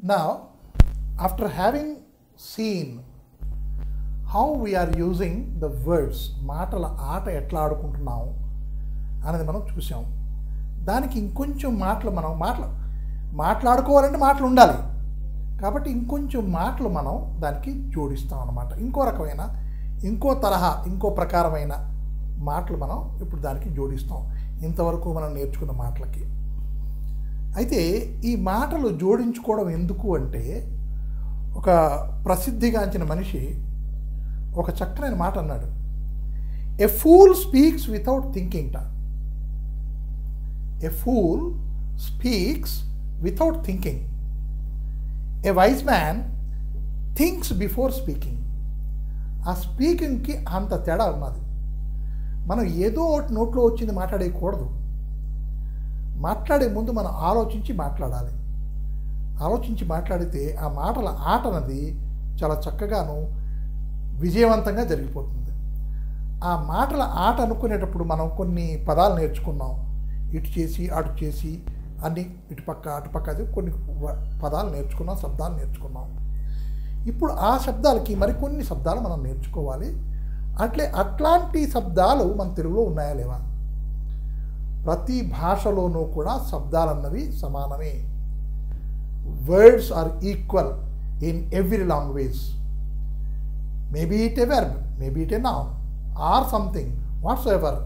Now, after having seen how we are using the words, మాటల ఆట ఎట్లా ఆడుకుంటున్నాం అనేది మనం చూసాం. దానికి ఇంకొంచెం మాట్లాడుకోవాలంటే మాటలు ఉండాలి కాబట్టి ఇంకొంచెం మాటలు మనం దానికి జోడిస్తాం అన్నమాట. ఇంకో రకమైన ఇంకో తరహా ఇంకో ప్రకారమైన మాటలు మనం ఇప్పుడు దానికి జోడిస్తాం ఇంతవరకు మనం నేర్చుకున్న మాటలకి. అయితే ఈ మాటలు జోడించుకోవడం ఎందుకు అంటే, ఒక ప్రసిద్ధిగాంచిన మనిషి ఒక చక్కనైన మాట అన్నాడు, a fool speaks without thinking ట. A fool speaks without thinking. A wise man thinks before speaking. ఆ స్పీకింగ్కి అంత తేడా ఉన్నది. మనం ఏదో ఒకటి నోట్లో వచ్చింది మాట్లాడేయకూడదు. మాట్లాడే ముందు మనం ఆలోచించి మాట్లాడాలి. ఆలోచించి మాట్లాడితే ఆ మాటల ఆట అన్నది చాలా చక్కగాను విజయవంతంగా జరిగిపోతుంది. ఆ మాటల ఆట అనుకునేటప్పుడు మనం కొన్ని పదాలు నేర్చుకున్నాం. ఇటు చేసి అటు చేసి అన్ని ఇటుపక్క అటుపక్క అది కొన్ని పదాలు నేర్చుకున్నాం, శబ్దాలు నేర్చుకున్నాం. ఇప్పుడు ఆ శబ్దాలకి మరికొన్ని శబ్దాలు మనం నేర్చుకోవాలి. అట్లాంటి శబ్దాలు మన తెలుగులో ఉన్నాయా లేవా? ప్రతి భాషలోనూ కూడా శబ్దాలు అన్నవి సమానమే. Words are equal in every language. Maybe it a verb, maybe it a noun or something what's ever,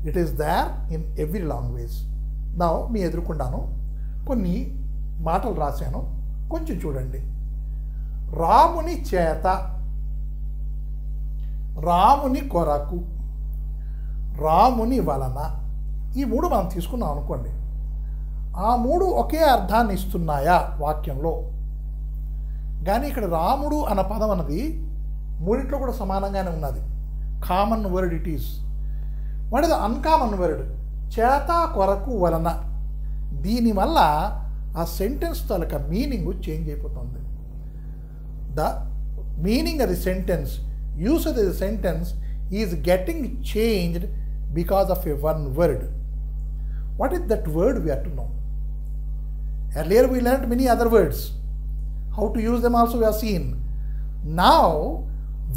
it is there in every language. నా మీ ఎదుర్కొన్నాను కొన్ని మాటలు రాశాను, కొంచెం చూడండి. రాముని చేత, రాముని కొరకు, రాముని వలన, ఈ మూడు మనం తీసుకున్నాం అనుకోండి. ఆ మూడు ఒకే అర్థాన్ని ఇస్తున్నాయా వాక్యంలో? కానీ ఇక్కడ రాముడు అన్న పదం అన్నది మూడిట్లో కూడా సమానంగానే ఉన్నది. Common word it is. What is the uncommon word? చేత, కొరకు, వలన. దీనివల్ల ఆ సెంటెన్స్ తాలూకా మీనింగ్ చేంజ్ అయిపోతుంది. The meaning of the sentence, use of the sentence is getting changed because of a one word. What is that word? We have to know. Earlier we learned many other words. How to use them also we have seen. Now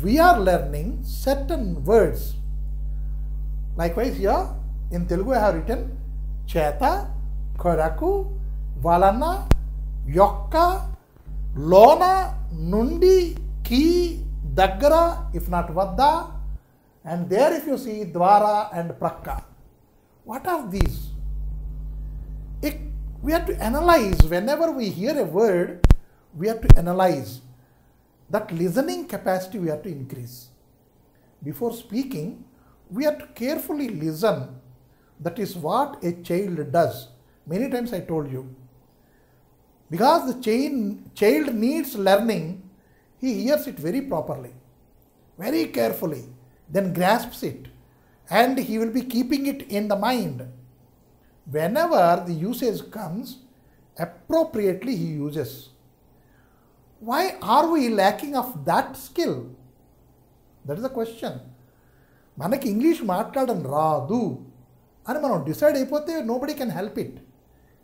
we are learning certain words. Likewise here in Telugu I have written cheta, koraku, valana, yokka, lona, nundi, ki, daggara, if not vadda, and there if you see dwara and prakka. What are these? We have to analyze. Whenever we hear a word, we have to analyze. That listening capacity we have to increase. Before speaking, we have to carefully listen. That is what a child does. Many times I told you. Because the child needs learning, he hears it very properly, very carefully, then grasps it, and he will be keeping it in the mind. Whenever the usage comes, appropriately he uses. Why are we lacking of that skill? That is the question. మనకి English మాట్లాడడం రాదు అని మనం decide అయిపోతే nobody can help it.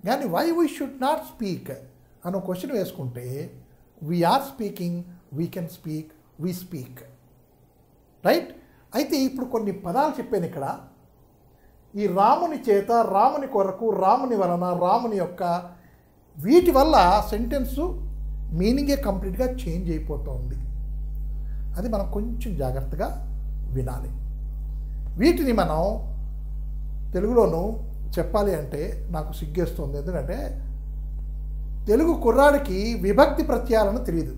కానీ why we should not speak అనే question వేసుకుంటే we are speaking, we can speak, we speak. Right? అయితే ఇప్పుడు కొన్ని పదాలు చెప్పాను ఇక్కడ. ఈ రాముని చేత, రాముని కొరకు, రాముని వలన, రాముని యొక్క, వీటి వల్ల సెంటెన్సు మీనింగే కంప్లీట్గా చేంజ్ అయిపోతుంది. అది మనం కొంచెం జాగ్రత్తగా వినాలి. వీటిని మనం తెలుగులోనూ చెప్పాలి అంటే నాకు సిగ్గేస్తుంది. ఎందుకంటే తెలుగు కుర్రాడికి విభక్తి ప్రత్యయాలను తెలియదు.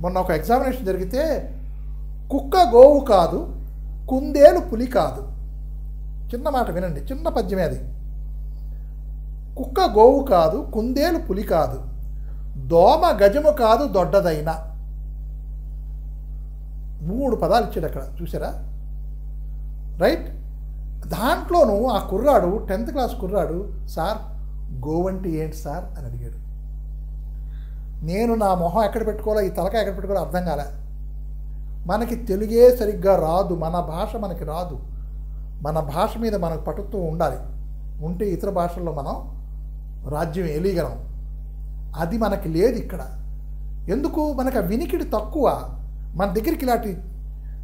మొన్న ఒక ఎగ్జామినేషన్ జరిగితే కుక్క గోవు కాదు, కుందేలు పులి కాదు. చిన్న మాట వినండి, చిన్న పద్యమే అది. కుక్క గోవు కాదు, కుందేలు పులి కాదు, దోమ గజము కాదు దొడ్డదైన. 3 పదాలు ఇచ్చాడు అక్కడ, చూసారా? రైట్? దాంట్లోనూ ఆ కుర్రాడు 10th క్లాస్ కుర్రాడు, సార్ గోవంటి ఏంటి సార్ అని అడిగాడు. నేను నా మొహం ఎక్కడ పెట్టుకోవాలో, ఈ తలకాయ ఎక్కడ పెట్టుకోవాలో అర్థం కాలే. మనకి తెలుగే సరిగ్గా రాదు, మన భాష మనకి రాదు. మన భాష మీద మనకు పట్టుతూ ఉండాలి. ఉంటే ఇతర భాషల్లో మనం రాజ్యం ఏలిగలం. అది మనకి లేదు ఇక్కడ. ఎందుకు? మనకు ఆ వినికిడి తక్కువ. మన దగ్గరికి ఇలాంటి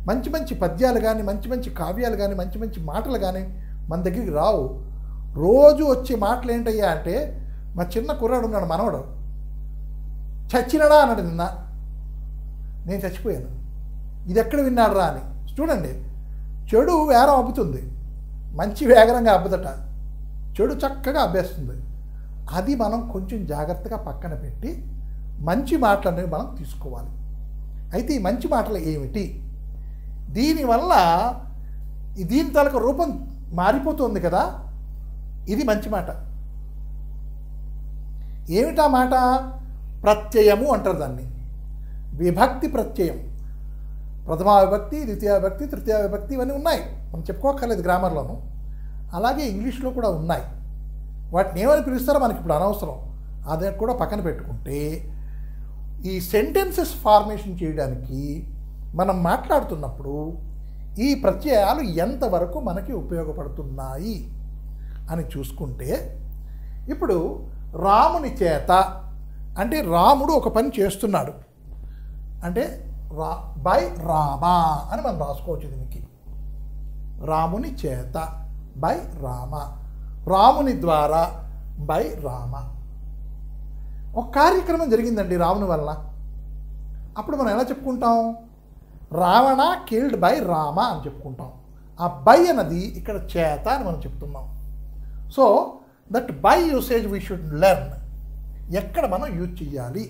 మంచి మంచి పద్యాలు కానీ, మంచి మంచి కావ్యాలు కానీ, మంచి మంచి మాటలు కానీ మన దగ్గరికి రావు. రోజు వచ్చే మాటలు ఏంటయ్యా అంటే, మా చిన్న కుర్రాడు ఉన్నాడు, మనవడు, చచ్చినడా అన్నాడు నిన్న. నేను చచ్చిపోయాను. ఇది ఎక్కడ విన్నాడు రా అని. చూడండి, చెడు వేగం అబ్బుతుంది, మంచి వేగరంగా అబ్బుదట. చెడు చక్కగా అబ్బేస్తుంది. అది మనం కొంచెం జాగ్రత్తగా పక్కన పెట్టి మంచి మాటలు అనేవి మనం తీసుకోవాలి. అయితే ఈ మంచి మాటలు ఏమిటి? దీనివల్ల దీని తాలూకు రూపం మారిపోతుంది కదా. ఇది మంచి మాట. ఏమిటా మాట? ప్రత్యయము అంటారు దాన్ని. విభక్తి ప్రత్యయం. ప్రథమా విభక్తి, ద్వితీయ విభక్తి, తృతీయ విభక్తి ఇవన్నీ ఉన్నాయి. మనం చెప్పుకోక్కర్లేదు గ్రామర్లోను. అలాగే ఇంగ్లీష్లో కూడా ఉన్నాయి. వాటిని ఏమని పిలుస్తారో మనకి ఇప్పుడు అనవసరం. అదే కూడా పక్కన పెట్టుకుంటే, ఈ సెంటెన్సెస్ ఫార్మేషన్ చేయడానికి మనం మాట్లాడుతున్నప్పుడు ఈ ప్రత్యయాలు ఎంతవరకు మనకి ఉపయోగపడుతున్నాయి అని చూసుకుంటే, ఇప్పుడు రాముని చేత అంటే రాముడు ఒక పని చేస్తున్నాడు అంటే బై రామ అని మనం రాసుకోవచ్చు. దీనికి రాముని చేత బై రామ, రాముని ద్వారా బై రామ. ఒక కార్యక్రమం జరిగిందండి రాముని వల్ల. అప్పుడు మనం ఎలా చెప్పుకుంటాం? రావణ కిల్డ్ బై రామ అని చెప్పుకుంటాం. ఆ బై అన్నది ఇక్కడ చేత అని మనం చెప్తున్నాం. So that by usage we should learn. ఎక్కడ మనం యూజ్ చేయాలి?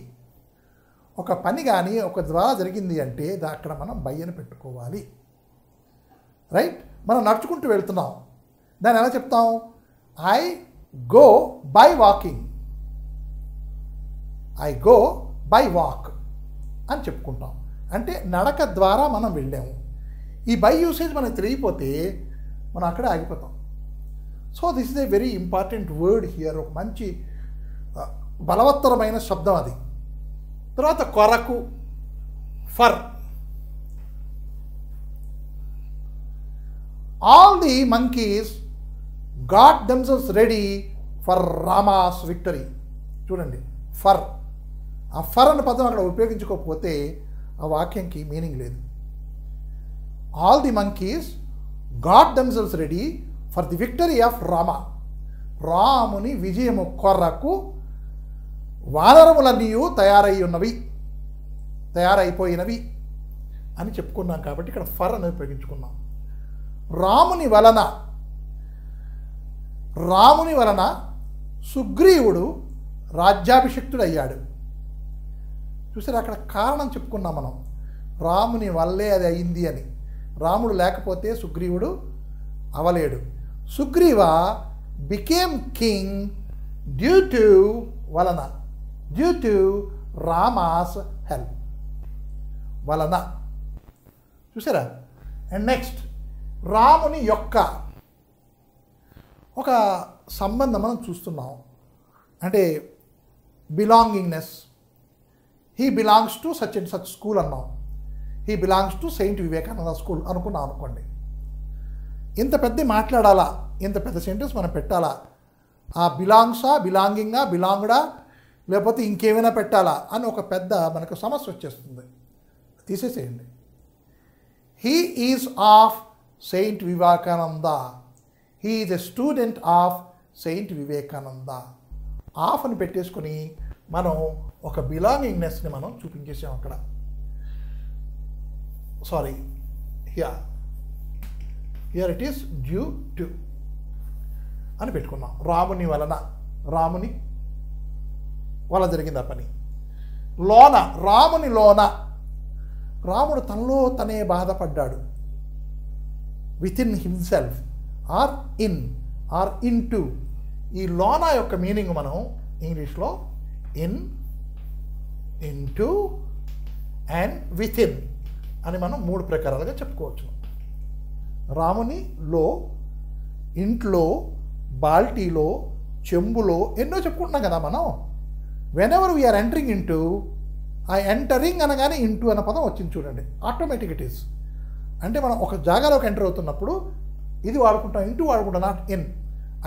ఒక పని కానీ ఒక ద్వారా జరిగింది అంటే అక్కడ మనం బై అని పెట్టుకోవాలి. రైట్? మనం నడుచుకుంటూ వెళ్తున్నాం, దాన్ని ఎలా చెప్తాం? I go by walking, I go by walk అని చెప్పుకుంటాం. అంటే నడక ద్వారా మనం వెళ్ళాము. ఈ బై యూసేజ్ మనకు తెలియకపోతే మనం అక్కడే ఆగిపోతాం. So this is a very important word here. ఒక మంచి బలవత్తరమైన శబ్దం అది. తర్వాత కొరకు, for. All the monkeys got themselves ready for Rama's victory. చూడండి, ఫర్. ఆ ఫర్ అనే పదం అక్కడ ఉపయోగించుకోకపోతే ఆ వాక్యంకి మీనింగ్ లేదు. All the monkeys got themselves ready for the victory of Rama. రాముని విజయము కొరకు వానరములన్నీ తయారైపోయినవి అని చెప్పుకున్నాం. కాబట్టి ఇక్కడ ఫర్ అనేది ఉపయోగించుకున్నాం. రాముని వలన సుగ్రీవుడు రాజ్యాభిషిక్తుడయ్యాడు. చూసారు, అక్కడ కారణం చెప్పుకున్నాం మనం. రాముని వల్లే అది అయింది అని. రాముడు లేకపోతే సుగ్రీవుడు అవలేడు. Sugriva became king due to Rama's help. వలన. చూసారా? అండ్ నెక్స్ట్, రాముని యొక్క ఒక సంబంధం మనం చూస్తున్నాం. అంటే belongingness. He belongs to such and such school అన్నాం. He belongs to saint Vivekananda school అనుకున్నాం అనుకోండి. ఇంత పెద్ద మాట్లాడాలా, ఇంత పెద్ద సెంటెన్స్ మనం పెట్టాలా? ఆ బిలాంగ్సా, బిలాంగింగా, బిలాంగ్డా, లేకపోతే ఇంకేమైనా పెట్టాలా అని ఒక పెద్ద మనకు సమస్య వచ్చేస్తుంది. తీసేసేయండి. He is of saint Vivekananda. He is a student of saint Vivekananda. Of అని పెట్టేసుకొని మనం ఒక బిలాంగింగ్నెస్ని మనం చూపించేసాం అక్కడ. Sorry, here it is due to అని పెట్టుకున్నాం. రాముని వలన, రాముని వల్ల జరిగింది ఆ పని. లోన, రాముని లోన, రాముడు తనలో తనే బాధపడ్డాడు. With in himself are in to. ఈ లోన యొక్క మీనింగ్ మనం ఇంగ్లీష్లో in to and with in అని మనం 3 ప్రకారాలుగా చెప్పుకోవచ్చు. రామునిలో, ఇంట్లో, బాల్టీలో, చెంబులో ఎన్నో చెప్పుకుంటున్నాం కదా మనం. Whenever we are entering into, ఆ ఎంటరింగ్ అనగానే ఇంటూ అన్న పదం వచ్చింది చూడండి. Automatic it is. అంటే మనం ఒక జాగాలోకి ఎంటర్ అవుతున్నప్పుడు ఇది వాడుకుంటాం, ఇంటూ వాడుకుంటాం, not in.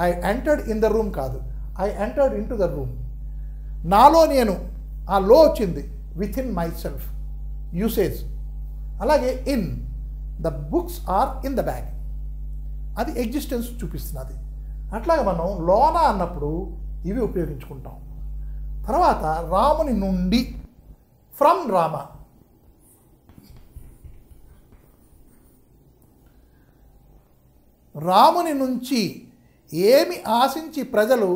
I entered in the room కాదు, I entered into the room. నాలో నేను, ఆ లో వచ్చింది, within myself usage. అలాగే in the books are in the bag, అది ఎగ్జిస్టెన్స్ చూపిస్తున్నది. అట్లాగే మనం లోన అన్నప్పుడు ఇవి ఉపయోగించుకుంటాం. తర్వాత రాముని నుండి, ఫ్రమ్ రామ. రాముని నుంచి ఏమి ఆశించి ప్రజలు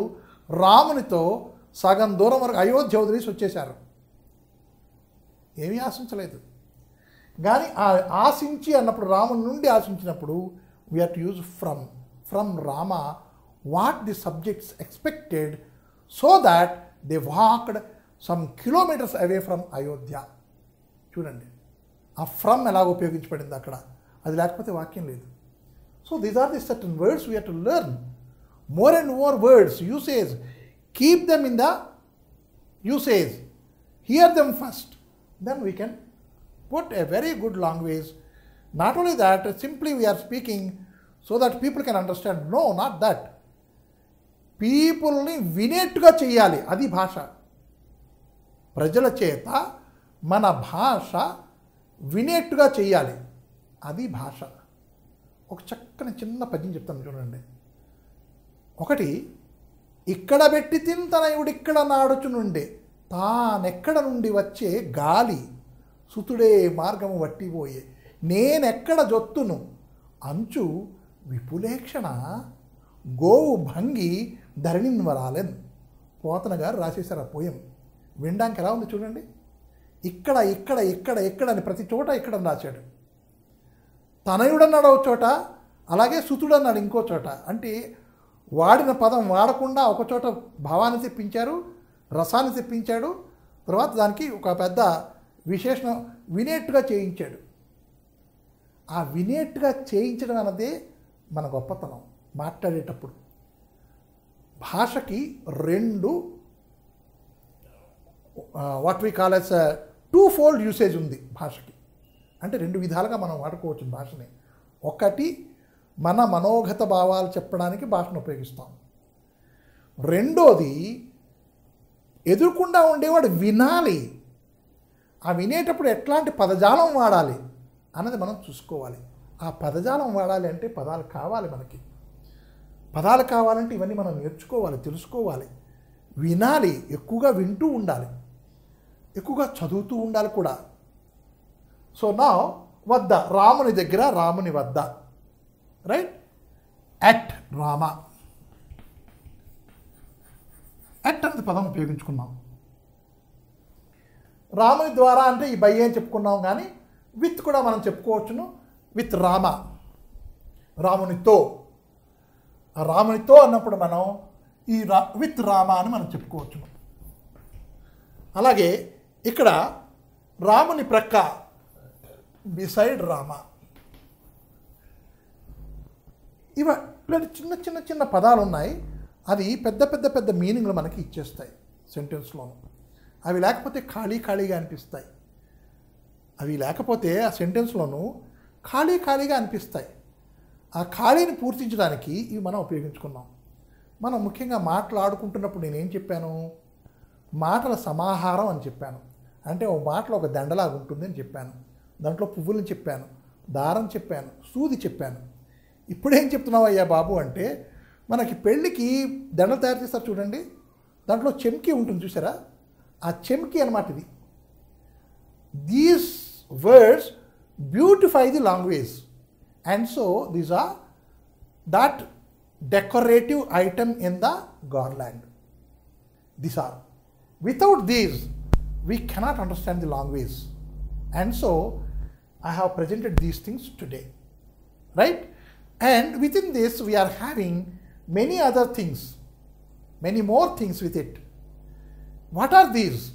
రామునితో సగం దూరం వరకు అయోధ్య వదిలేసి వచ్చేశారు. ఏమీ ఆశించలేదు. కానీ ఆశించి అన్నప్పుడు, రాముని నుండి ఆశించినప్పుడు we have to use from Rama what the subjects expected so that they walked some kilometres away from Ayodhya. చూడండి ఆ ఫ్రమ్ ఎలాగ ఉపయోగించబడింది అక్కడ, అది లేకపోతే వాక్యం లేదు. So these are the certain words we have to learn. more and more words, usage, keep them in the usage, hear them first, then we can put a very good language. Not only that, simply we are speaking so that people can understand. No, not that. పీపుల్ని వినేట్టుగా చేయాలి, అది భాష. ప్రజల చేత మన భాష వినేట్టుగా చేయాలి, అది భాష. ఒక చక్కని చిన్న పద్యం చెప్తాను చూడండి. ఒకటి, ఇక్కడ పెట్టి తింతనయుడు ఇక్కడ నాడుచు నుండే, తానెక్కడ నుండి వచ్చే గాలి సుతుడే మార్గము వట్టిపోయే, నేనెక్కడ జొత్తును అంచు విపులేక్షణ గోవు భంగి ధరణిన్వరాలెన్. పోతన గారు రాసేశారు ఆ పోయం. వినడానికి ఎలా ఉంది చూడండి. ఇక్కడ ఇక్కడ ఇక్కడ ఎక్కడ అని ప్రతి చోట ఇక్కడ రాశాడు. తనయుడన్నాడు ఒక చోట, అలాగే సుతుడన్నాడు ఇంకో చోట. అంటే వాడిన పదం వాడకుండా ఒక చోట భావాన్ని తెప్పించారు, రసాన్ని తెప్పించాడు, తర్వాత దానికి ఒక పెద్ద విశేషణం వినేట్టుగా చేయించాడు. ఆ వినేట్టుగా చేయించడం అన్నదే మన గొప్పతనం. మాట్లాడేటప్పుడు భాషకి రెండు what we call as two fold usage ఉంది భాషకి. అంటే రెండు విధాలుగా మనం వాడుకోవచ్చు భాషని. ఒకటి, మన మనోగత భావాలు చెప్పడానికి భాషను ఉపయోగిస్తాం. రెండోది, ఎదురుకుండా ఉండేవాడు వినాలి, ఆ వినేటప్పుడు ఎట్లాంటి పదజాలం వాడాలి అన్నది మనం చూసుకోవాలి. ఆ పదజాలం వాడాలి అంటే పదాలు కావాలి మనకి. పదాలు కావాలంటే ఇవన్నీ మనం నేర్చుకోవాలి, తెలుసుకోవాలి, వినాలి, ఎక్కువగా వింటూ ఉండాలి, ఎక్కువగా చదువుతూ ఉండాలి కూడా. సో నా వద్ద, రాముని దగ్గర, రాముని వద్ద, రైట్. అట్ రామ, అట్ అనేది పదం ఉపయోగించుకున్నాం. రాముని ద్వారా అంటే ఈ బై అని చెప్పుకున్నాం, కానీ విత్ కూడా మనం చెప్పుకోవచ్చును. విత్ రామ, రామునితో. ఆ రామునితో అన్నప్పుడు మనం ఈ విత్ రామ అని మనం చెప్పుకోవచ్చును. అలాగే ఇక్కడ రాముని ప్రక్క, బిసైడ్ రామ. ఇలాంటి చిన్న చిన్న చిన్న పదాలు ఉన్నాయి. అది పెద్ద పెద్ద పెద్ద మీనింగ్లు మనకి ఇచ్చేస్తాయి సెంటెన్స్లోను. అవి లేకపోతే ఖాళీ ఖాళీగా అనిపిస్తాయి. అవి లేకపోతే ఆ సెంటెన్స్లోను ఖాళీ ఖాళీగా అనిపిస్తాయి. ఆ ఖాళీని పూర్తించడానికి ఇవి మనం ఉపయోగించుకున్నాం. మనం ముఖ్యంగా మాట్లాడుకుంటున్నప్పుడు నేనేం చెప్పాను, మాటల సమాహారం అని చెప్పాను. అంటే ఓ మాటలో ఒక దండలాగా ఉంటుంది అని చెప్పాను. దాంట్లో పువ్వులను చెప్పాను, దారం చెప్పాను, సూది చెప్పాను. ఇప్పుడేం చెప్తున్నావు అయ్యా బాబు అంటే, మనకి పెళ్ళికి దండలు తయారు చేస్తారు చూడండి, దాంట్లో చెమ్కి ఉంటుంది చూసారా, ఆ చెమ్కి అన్నమాట ఇది. These words beautify the language, and so these are that decorative item in the garland. These are. Without these, we cannot understand the language. And so, I have presented these things today. Right? And within this, we are having many other things, many more things with it. What are these?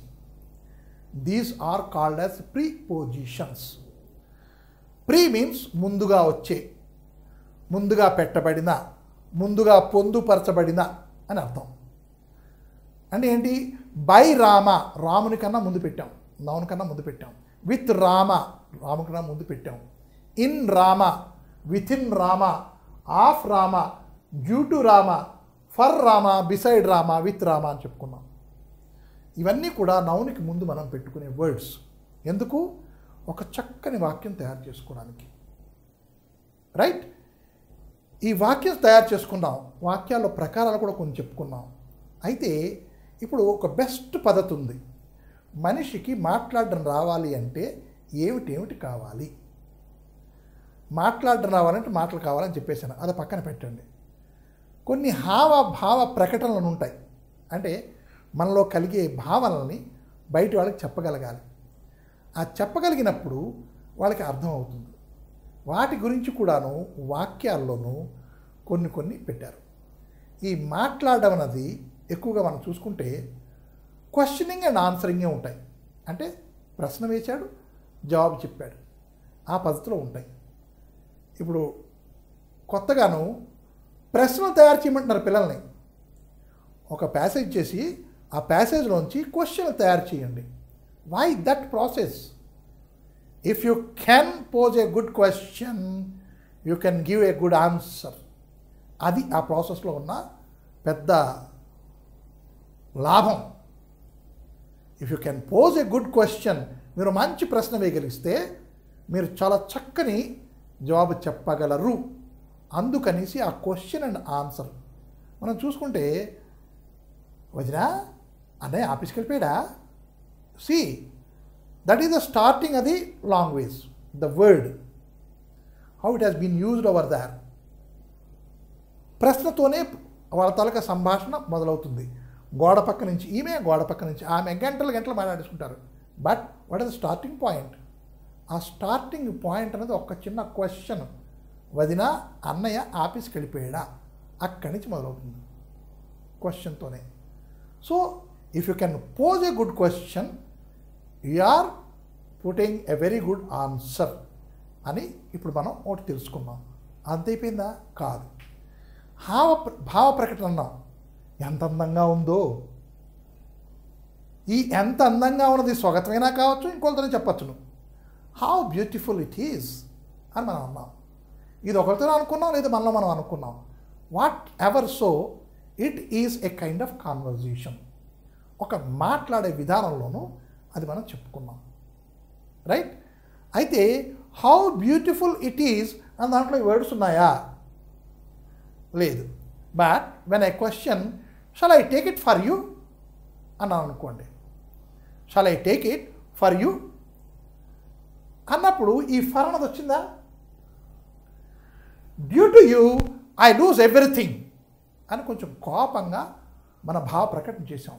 These are called as prepositions. Pre means munduga వచ్చే, ముందుగా పెట్టబడిన, ముందుగా పొందుపరచబడిన అని అర్థం. అంటే ఏంటి? By Rama, రాముని కన్నా ముందు పెట్టాం, రాముని కన్నా ముందు పెట్టాం. విత్ రామ, రాము కన్నా ముందు పెట్టాం. In Rama, with in Rama, of Rama, due to Rama, for Rama, beside Rama, with Rama అని చెప్పుకున్నాం. ఇవన్నీ కూడా నౌన్కి ముందు మనం పెట్టుకునే వర్డ్స్. ఎందుకు? ఒక చక్కని వాక్యం తయారు చేసుకోవడానికి. రైట్? ఈ వాక్యం తయారు చేసుకున్నాం, వాక్యాల్లో ప్రకారాలు కూడా కొన్ని చెప్పుకున్నాం. అయితే ఇప్పుడు ఒక బెస్ట్ పద్ధతి ఉంది. మనిషికి మాట్లాడడం రావాలి అంటే ఏమిటి కావాలి? మాట్లాడడం రావాలంటే మాటలు కావాలని చెప్పేసాను, అది పక్కన పెట్టండి. కొన్ని భావ ప్రకటనలు ఉంటాయి. అంటే మనలో కలిగే భావనల్ని బయట వాళ్ళకి చెప్పగలగాలి. ఆ చెప్పగలిగినప్పుడు వాళ్ళకి అర్థమవుతుంది. వాటి గురించి కూడాను వాక్యాల్లోనూ కొన్ని పెట్టారు. ఈ మాట్లాడడం అన్నది ఎక్కువగా మనం చూసుకుంటే క్వశ్చనింగ్ అండ్ ఆన్సరింగే ఉంటాయి. అంటే ప్రశ్న వేశాడు, జవాబు చెప్పాడు, ఆ పద్ధతిలో ఉంటాయి. ఇప్పుడు కొత్తగాను ప్రశ్నలు తయారు చేయమంటున్నారు పిల్లల్ని. ఒక ప్యాసేజ్ చేసి ఆ ప్యాసేజ్లోంచి క్వశ్చన్లు తయారు చేయండి. Why that process? If you can pose a good question, you can give a good answer. అది ఆ ప్రాసెస్లో ఉన్న పెద్ద లాభం. If you can pose a good question, మీరు మంచి ప్రశ్న వేయగలిగిస్తే మీరు చాలా చక్కని జవాబు చెప్పగలరు. అందుకనేసి ఆ క్వశ్చన్ అండ్ ఆన్సర్ మనం చూసుకుంటే, వదినా అన్నయ్య ఆఫీస్కి వెళ్ళిపోయాడా? See that is the starting అది language, the word, how it has been used over there. ప్రశ్నతోనే వాళ్ళ తాలూకా సంభాషణ మొదలవుతుంది. గోడ పక్క నుంచి ఈమె, గోడ పక్క నుంచి ఆమె, గంటలు మాట్లాడుకుంటారు. But what is the starting point? ఆ స్టార్టింగ్ పాయింట్ అనేది ఒక చిన్న క్వశ్చన్, వదిన అన్నయ్య ఆఫీస్కి వెళ్ళిపోయాడా, అక్కడి నుంచి మొదలవుతుంది క్వశ్చన్తోనే. So if you can pose a good question, you are putting a very good answer అని ఇప్పుడు మనం ఒకటి తెలుసుకున్నాం. అంతైపోయిందా? కాదు. భావ ప్రకటన అన్నాం. ఎంత అందంగా ఉందో, ఈ ఎంత అందంగా ఉన్నది స్వగతమైనా కావచ్చు, ఇంకొకరితోనే చెప్పచ్చును. హౌ బ్యూటిఫుల్ ఇట్ ఈజ్ అని మనం అన్నాం. ఇది ఒకరితో అనుకున్నాం, లేదా మనలో మనం అనుకున్నాం. What ever so it is a kind of conversation. ఒక మాట్లాడే విధానంలోనూ అది మనం చెప్పుకున్నాం. రైట్? అయితే హౌ బ్యూటిఫుల్ ఇట్ ఈజ్ అని దాంట్లో వర్డ్స్ ఉన్నాయా? లేదు. But when I question, shall I take it for you అన్నాను అనుకోండి. Shall I take it for you అన్నప్పుడు ఈ ఫర్ అన్నది వచ్చిందా? Due to you I lose everything అని కొంచెం కోపంగా మన భావ ప్రకటన చేసాం.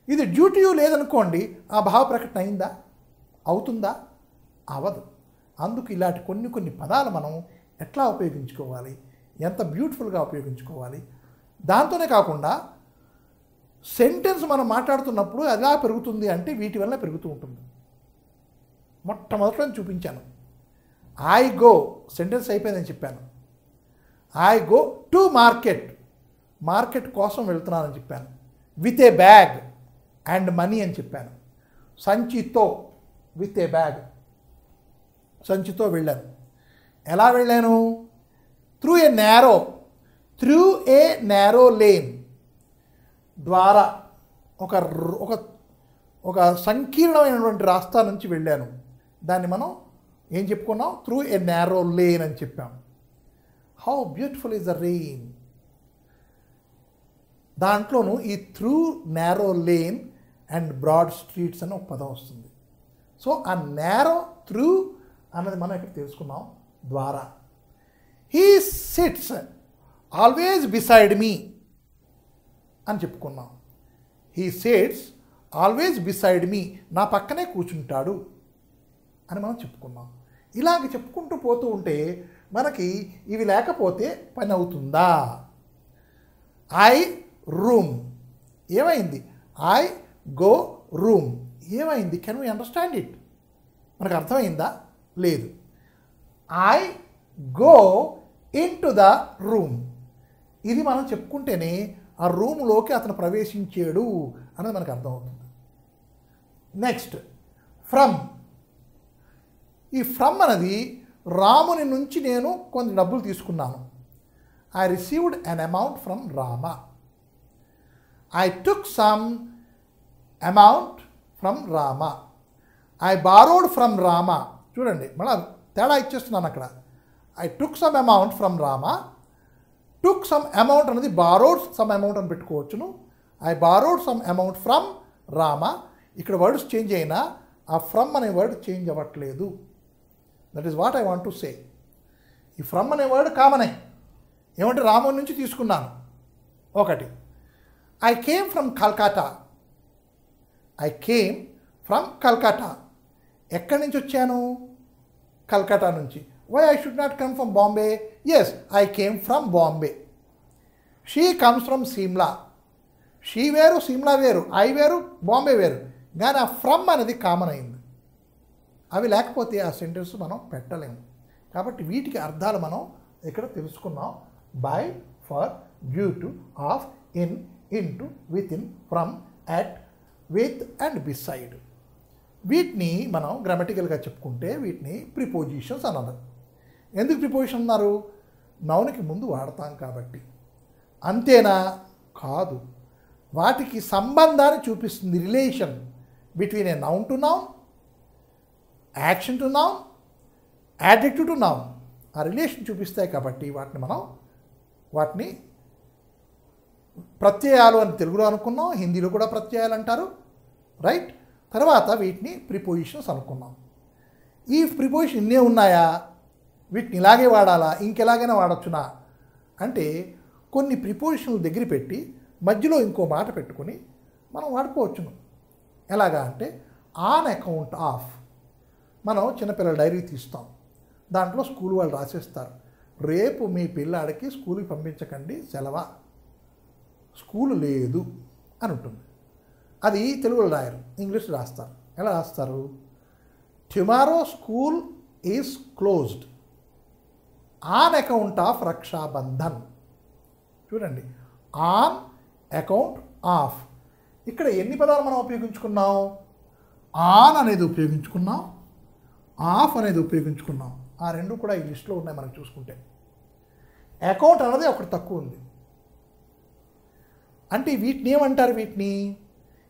ఇది డ్యూ టు యూ లేదనుకోండి, ఆ భావ ప్రకటన అయిందా? అవుతుందా? అవదు. అందుకు ఇలాంటి కొన్ని పదాలు మనం ఎట్లా ఉపయోగించుకోవాలి, ఎంత బ్యూటిఫుల్గా ఉపయోగించుకోవాలి. దాంతోనే కాకుండా సెంటెన్స్ మనం మాట్లాడుతున్నప్పుడు ఎలా పెరుగుతుంది అంటే వీటి వల్ల పెరుగుతూ ఉంటుంది. మొట్టమొదట్లో చూపించాను. ఐ గో, సెంటెన్స్ అయిపోయిందని చెప్పాను. I go to market, market కోసం వెళ్తున్నానని చెప్పాను. With a bag and money అని చెప్పాను. సంచితో, విత్ ఏ బ్యాగ్, సంచితో వెళ్ళాను. ఎలా వెళ్ళాను? త్రూ ఏ నేరో లేన్ ద్వారా, ఒక సంకీర్ణమైనటువంటి రాస్తా నుంచి వెళ్ళాను. దాన్ని మనం ఏం చెప్పుకున్నాం? త్రూ ఏ నేరో లేన్ అని చెప్పాం. How beautiful is the rain. దాంట్లోనూ ఈ through narrow lane and broad streets అని ఒక పదం వస్తుంది. సో ఆ నేరో, త్రూ అన్నది మనం ఇక్కడ తెలుసుకున్నాం. ద్వారా. He sits always beside me అని చెప్పుకున్నాం. He sits always beside me, నా పక్కనే కూర్చుంటాడు అని మనం చెప్పుకున్నాం. ఇలాగ చెప్పుకుంటూ పోతూ ఉంటే మనకి ఇవి లేకపోతే పని అవుతుందా? ఐ రూమ్ ఏమైంది? ఐ గో రూమ్ ఏమైంది? Can we understand it? మనకు అర్థమైందా? లేదు. I go in to the room, ఇది మనం చెప్పుకుంటేనే ఆ రూమ్లోకి అతను ప్రవేశించాడు అనేది మనకు అర్థమవుతుంది. Next from. ఈ ఫ్రమ్ అనేది రాముని నుంచి నేను కొన్ని డబ్బులు తీసుకున్నాను. I received an amount from Rama. I took some amount from Rama. I borrowed from Rama. చూడండి మళ్ళీ తేడా ఇచ్చేస్తున్నాను అక్కడ. I took some amount from Rama. Took some amount అనేది బారోడ్ సమ్ అమౌంట్ అని పెట్టుకోవచ్చును. I borrowed some amount from Rama. ఇక్కడ వర్డ్స్ చేంజ్ అయినా ఆ ఫ్రమ్ అనే వర్డ్ చేంజ్ అవ్వట్లేదు. That is what I want to say. ఈ ఫ్రమ్ అనే వర్డ్ కామనే. ఏమంటే రాముడి నుంచి తీసుకున్నాను. ఒకటి, I came from Calcutta. I came from Calcutta. ఎక్కడి నుంచి వచ్చాను? కల్కట్టా నుంచి. Why I should not come from Bombay? Yes, I came from Bombay. She comes from Simla. She వేరు, సిమ్లా వేరు, ఐ వేరు, బాంబే వేరు. కానీ ఆ ఫ్రమ్ అనేది కామన్ అయింది. అవి లేకపోతే ఆ సెంటెన్స్ మనం పెట్టలేము. కాబట్టి వీటికి అర్థాలు మనం ఇక్కడ తెలుసుకున్నాం. By, for, due to, of, in, into, with in, from, at, with and beside. వీటిని మనం గ్రామటికల్గా చెప్పుకుంటే వీటిని ప్రిపోజిషన్స్ అన్నారు. ఎందుకు ప్రిపోజిషన్ అన్నారు? నౌన్కి ముందు వాడతాం కాబట్టి. అంతేనా? కాదు. వాటికి సంబంధాన్ని చూపిస్తుంది. Relation between a noun to noun, action to noun, adjective to noun. ఆ రిలేషన్ చూపిస్తాయి కాబట్టి వాటిని ప్రత్యయాలు అని తెలుగులో అనుకున్నాం, హిందీలో కూడా ప్రత్యయాలు అంటారు. రైట్. తర్వాత వీటిని ప్రిపోజిషన్స్ అనుకున్నాం. ఈ ప్రిపోజిషన్ ఇన్నే ఉన్నాయా? వీటిని ఇలాగే వాడాలా, ఇంకెలాగైనా వాడచ్చునా అంటే కొన్ని ప్రిపోజిషన్లు దగ్గర పెట్టి మధ్యలో ఇంకో మాట పెట్టుకొని మనం వాడుకోవచ్చును. ఎలాగా అంటే ఆన్ అకౌంట్ ఆఫ్. మనం చిన్నపిల్లల డైరీ తీస్తాం, దాంట్లో స్కూల్ వాళ్ళు రాసేస్తారు, రేపు మీ పిల్లాడికి స్కూల్కి పంపించకండి, సెలవా, స్కూల్ లేదు అని ఉంటుంది. అది తెలుగులో రాయరు, ఇంగ్లీష్ రాస్తారు. ఎలా రాస్తారు? Tomorrow school is closed on account of Rakshabandhan. చూడండి, ఆన్ అకౌంట్ ఆఫ్. ఇక్కడ ఎన్ని పదాలు మనం ఉపయోగించుకున్నాం? ఆన్ అనేది ఉపయోగించుకున్నాం, ఆఫ్ అనేది ఉపయోగించుకున్నాం. ఆ రెండు కూడా ఈ లిస్టులో ఉన్నాయి మనకు చూసుకుంటే. అకౌంట్ అన్నది ఒకటి తక్కువ ఉంది. అంటే వీటిని ఏమంటారు?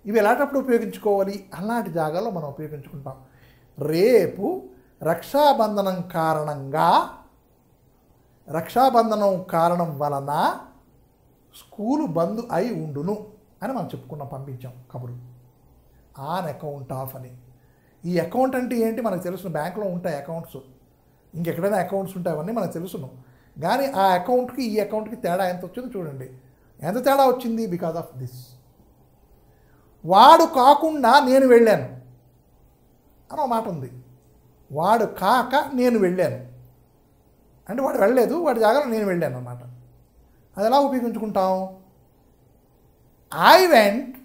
ఇవి ఎలాంటప్పుడు ఉపయోగించుకోవాలి? అలాంటి జాగాల్లో మనం ఉపయోగించుకుంటాం. రేపు రక్షాబంధనం కారణం వలన స్కూలు బంద్ అయి ఉండును అని మనం చెప్పుకున్నాం, పంపించాం కబురు. ఆన్ అకౌంట్ ఆఫ్ అని. ఈ అకౌంట్ అంటే ఏంటి మనకు తెలుసును. బ్యాంకులో ఉంటాయి అకౌంట్స్, ఇంకెక్కడైనా అకౌంట్స్ ఉంటాయి, అవన్నీ మనకు తెలుసును. కానీ ఆ అకౌంట్కి ఈ అకౌంట్కి తేడా ఎంత వచ్చిందో చూడండి. ఎంత తేడా వచ్చింది? Because of this. వాడు కాకుండా నేను వెళ్ళాను అని ఒక మాట ఉంది. వాడు కాక నేను వెళ్ళాను అంటే వాడు వెళ్ళలేదు, వాడి జాగాలో నేను వెళ్ళాను అన్నమాట. అది ఎలా ఉపయోగించుకుంటాం? I went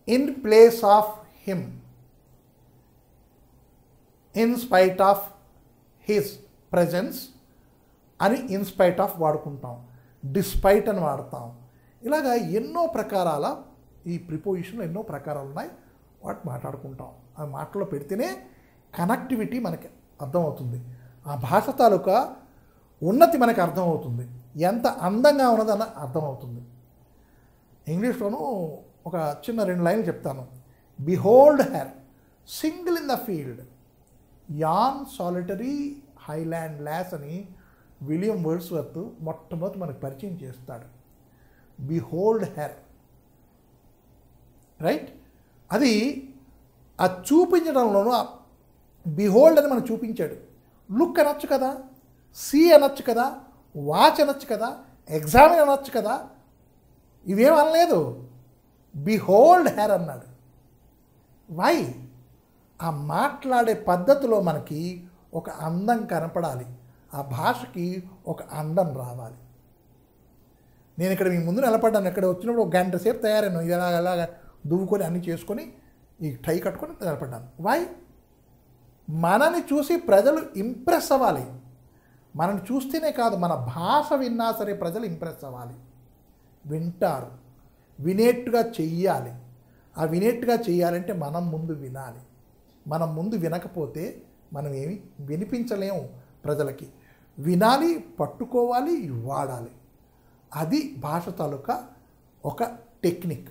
in place of him in spite of his presence అని ఇన్స్పైట్ ఆఫ్ వాడుకుంటాం. డిస్పైట్ అని వాడతాం. ఇలాగా ఎన్నో ప్రకారాల ఈ ప్రిపోజిషన్లో ఎన్నో ప్రకారాలు ఉన్నాయి. వాటి మాట్లాడుకుంటాం. ఆ మాటలో పెడితేనే కనెక్టివిటీ మనకి అర్థమవుతుంది. ఆ భాష తాలూకా ఉన్నతి మనకి అర్థమవుతుంది. ఎంత అందంగా ఉన్నదన్న అర్థమవుతుంది. ఇంగ్లీష్లోనూ ఒక చిన్న 2 లైన్లు చెప్తాను. Behold her single in the field yon solitary highland lass అని విలియం వర్డ్స్వర్త్ మొట్టమొదటి మనకు పరిచయం చేస్తాడు. Behold her. రైట్. అది చూపించడంలోనూ బిహోల్డ్ అని మనకు చూపించాడు. లుక్ అనొచ్చు కదా, సీ అనొచ్చు కదా, వాచ్ అనొచ్చు కదా, ఎగ్జామిన్ అనొచ్చు కదా. ఇవేం అనలేదు, బిహోల్డ్ హెర్ అన్నాడు. వై? ఆ మాట్లాడే పద్ధతిలో మనకి ఒక అందం కనపడాలి, ఆ భాషకి ఒక అందం రావాలి. నేను ఇక్కడ మీ ముందు నిలబడ్డాను, ఇక్కడ వచ్చినప్పుడు 1 గంట సేపు తయారైన ఇలాగ దువ్వుకొని అన్నీ చేసుకొని ఈ టై కట్టుకొని నిలబడ్డాను. వై? మనని చూసి ప్రజలు ఇంప్రెస్ అవ్వాలి. మనని చూస్తేనే కాదు, మన భాష విన్నా సరే ప్రజలు ఇంప్రెస్ అవ్వాలి. వింటారు, వినేట్టుగా చెయ్యాలి. ఆ వినేట్టుగా చెయ్యాలంటే మనం ముందు వినాలి. మనం ముందు వినకపోతే మనం ఏమి వినిపించలేము ప్రజలకి. వినాలి, పట్టుకోవాలి, వాడాలి. అది భాష తాలూకా ఒక టెక్నిక్.